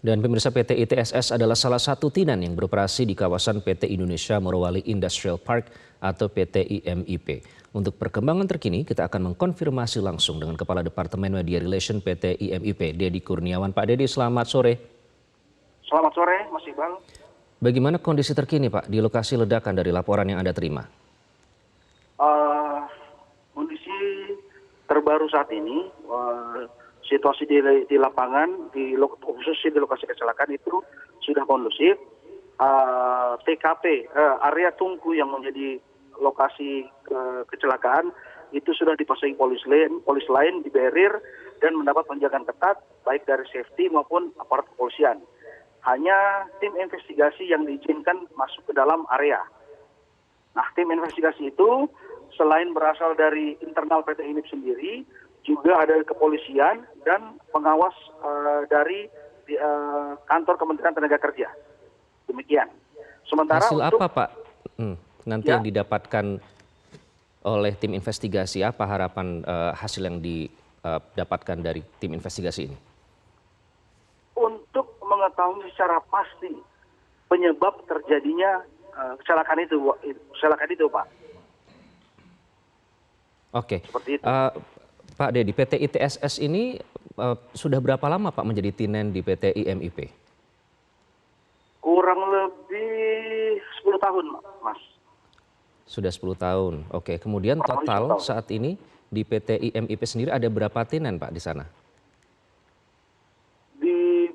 Dan pemirsa, PT ITSS adalah salah satu tinan yang beroperasi di kawasan PT Indonesia Morowali Industrial Park atau PT IMIP. Untuk perkembangan terkini, kita akan mengkonfirmasi langsung dengan Kepala Departemen Media Relation PT IMIP, Dedi Kurniawan. Pak Dedi, selamat sore. Selamat sore, Mas Iqbal. Bagaimana kondisi terkini, Pak, di lokasi ledakan dari laporan yang Anda terima? Kondisi terbaru saat ini, situasi di lapangan, khususnya di lokasi kecelakaan itu sudah kondusif. TKP, area tungku yang menjadi lokasi kecelakaan itu sudah dipasang polis lain, diberir dan mendapat penjagaan ketat baik dari safety maupun aparat kepolisian. Hanya tim investigasi yang diizinkan masuk ke dalam area. Nah, tim investigasi itu selain berasal dari internal PT IMIP sendiri, juga ada kepolisian dan pengawas dari kantor Kementerian Tenaga Kerja. Demikian. Sementara hasil untuk, apa, Pak? Nanti yang didapatkan oleh tim investigasi, apa harapan hasil yang didapatkan dari tim investigasi ini? untuk mengetahui secara pasti penyebab terjadinya kecelakaan itu, Pak. Oke. Seperti itu. Pak Dedi, PT ITSS ini sudah berapa lama, Pak, menjadi tinen di PT IMIP? Kurang lebih 10 tahun, Mas. Sudah 10 tahun. Oke, kemudian Kurang lebih 10 total tahun. saat ini di PT IMIP sendiri ada berapa tinen, Pak, di sana? Di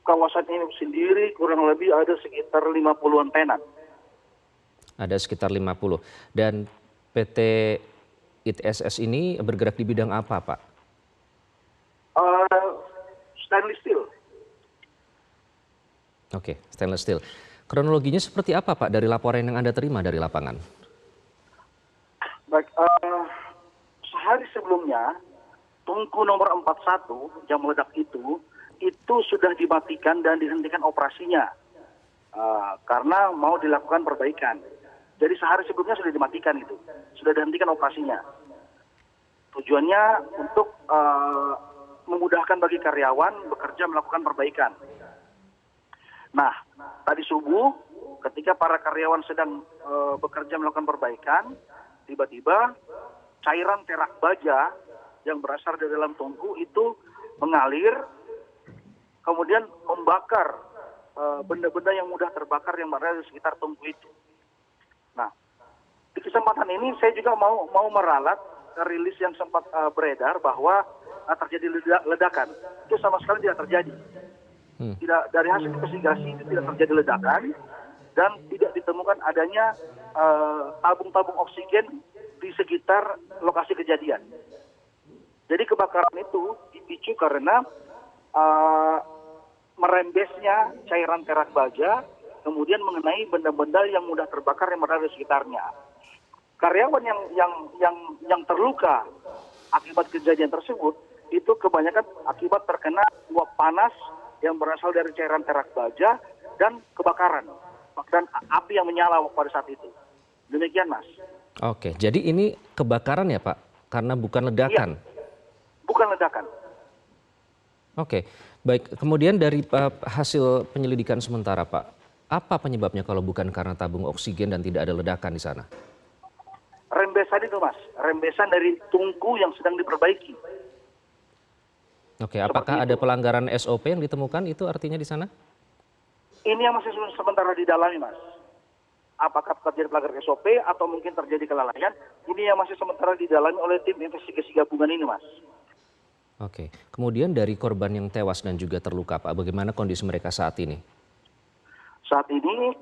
kawasan ini sendiri kurang lebih ada sekitar 50-an tenan. Ada sekitar 50. Dan PT ITSS ini bergerak di bidang apa, Pak? Stainless steel. Oke, stainless steel. Kronologinya seperti apa, Pak, dari laporan yang Anda terima dari lapangan? Baik, sehari sebelumnya tungku nomor 41 yang meledak itu sudah dimatikan dan dihentikan operasinya karena mau dilakukan perbaikan. Jadi sehari sebelumnya sudah dimatikan itu, sudah dihentikan operasinya. Tujuannya untuk memudahkan bagi karyawan bekerja melakukan perbaikan. Nah, tadi subuh ketika para karyawan sedang bekerja melakukan perbaikan, tiba-tiba cairan terak baja yang berasal dari dalam tungku itu mengalir, kemudian membakar benda-benda yang mudah terbakar yang berada di sekitar tungku itu. Nah, di kesempatan ini saya juga mau meralat rilis yang sempat beredar bahwa terjadi ledakan. Itu sama sekali tidak terjadi. Tidak, dari hasil investigasi itu tidak terjadi ledakan dan tidak ditemukan adanya tabung-tabung oksigen di sekitar lokasi kejadian. Jadi kebakaran itu dipicu karena merembesnya cairan terak baja, kemudian mengenai benda-benda yang mudah terbakar yang berada di sekitarnya. Karyawan yang terluka akibat kejadian tersebut itu kebanyakan akibat terkena uap panas yang berasal dari cairan terak baja dan kebakaran dan api yang menyala pada saat itu. Demikian, Mas. Oke, jadi ini kebakaran ya, Pak? Karena bukan ledakan? Iya, bukan ledakan. Oke, baik. Kemudian dari hasil penyelidikan sementara, Pak, apa penyebabnya kalau bukan karena tabung oksigen dan tidak ada ledakan di sana? Rembesan itu, Mas. Rembesan dari tungku yang sedang diperbaiki. Oke, apakah ada pelanggaran SOP yang ditemukan itu artinya di sana? Ini yang masih sementara didalami, Mas. Apakah terjadi pelanggaran SOP atau mungkin terjadi kelalaian? Ini yang masih sementara didalami oleh tim investigasi gabungan ini, Mas. Oke, kemudian dari korban yang tewas dan juga terluka, Pak, bagaimana kondisi mereka saat ini? Saat ini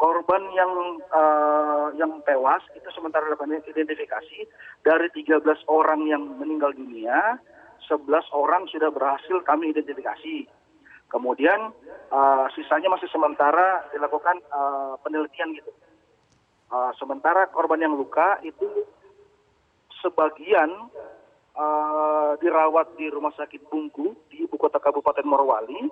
korban yang tewas itu sementara dapat identifikasi dari 13 orang yang meninggal dunia, 11 orang sudah berhasil kami identifikasi. Kemudian sisanya masih sementara dilakukan penelitian gitu. Sementara korban yang luka itu sebagian dirawat di Rumah Sakit Bungku di Ibu Kota Kabupaten Morowali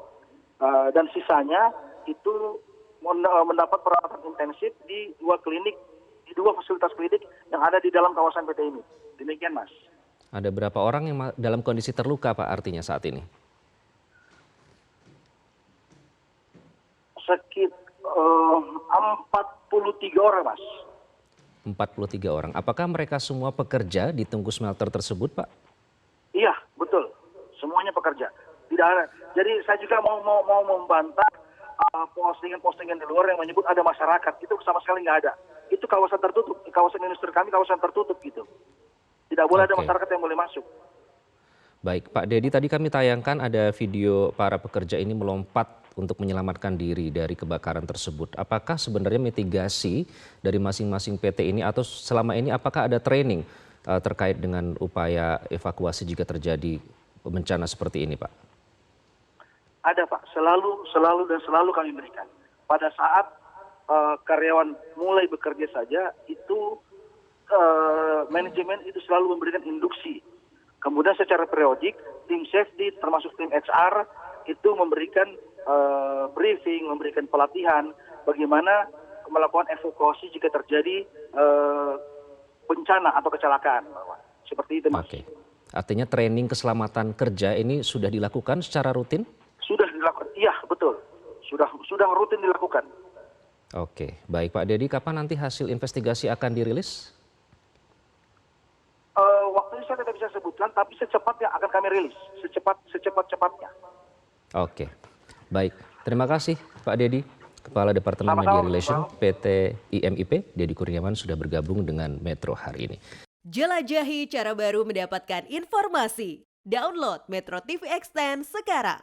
dan sisanya itu mendapat perawatan intensif di dua fasilitas klinik yang ada di dalam kawasan PT ini. Demikian, Mas. Ada berapa orang yang dalam kondisi terluka, Pak, artinya saat ini? Sekitar 43 orang, Mas. 43 orang. Apakah mereka semua pekerja di tungku smelter tersebut, Pak? Iya, betul. Semuanya pekerja. Tidak ada. Jadi saya juga mau membantah postingan-postingan di luar yang menyebut ada masyarakat. Itu sama sekali nggak ada. Itu kawasan tertutup. Kawasan industri kami kawasan tertutup gitu. Tidak boleh ada Oke. masyarakat yang boleh masuk. Baik, Pak Dedi, tadi kami tayangkan ada video para pekerja ini melompat untuk menyelamatkan diri dari kebakaran tersebut. Apakah sebenarnya mitigasi dari masing-masing PT ini atau selama ini apakah ada training terkait dengan upaya evakuasi jika terjadi bencana seperti ini, Pak? Ada, Pak. Selalu kami berikan. Pada saat karyawan mulai bekerja saja, itu manajemen itu selalu memberikan induksi. Kemudian secara periodik, tim safety termasuk tim HR itu memberikan briefing, memberikan pelatihan bagaimana melakukan evakuasi jika terjadi bencana atau kecelakaan. Seperti itu, Mas. Oke. Artinya training keselamatan kerja ini sudah dilakukan secara rutin? Sudah dilakukan, iya betul. Sudah rutin dilakukan. Oke, baik Pak Dedi, kapan nanti hasil investigasi akan dirilis? Waktunya saya tidak bisa sebutkan, tapi secepatnya akan kami rilis, secepat-cepatnya. Oke, baik. Terima kasih Pak Dedi, Kepala Departemen Sama-sama, Media Relation Bang. PT IMIP, Dedi Kurniawan sudah bergabung dengan Metro hari ini. Jelajahi cara baru mendapatkan informasi. Download Metro TV Extend sekarang.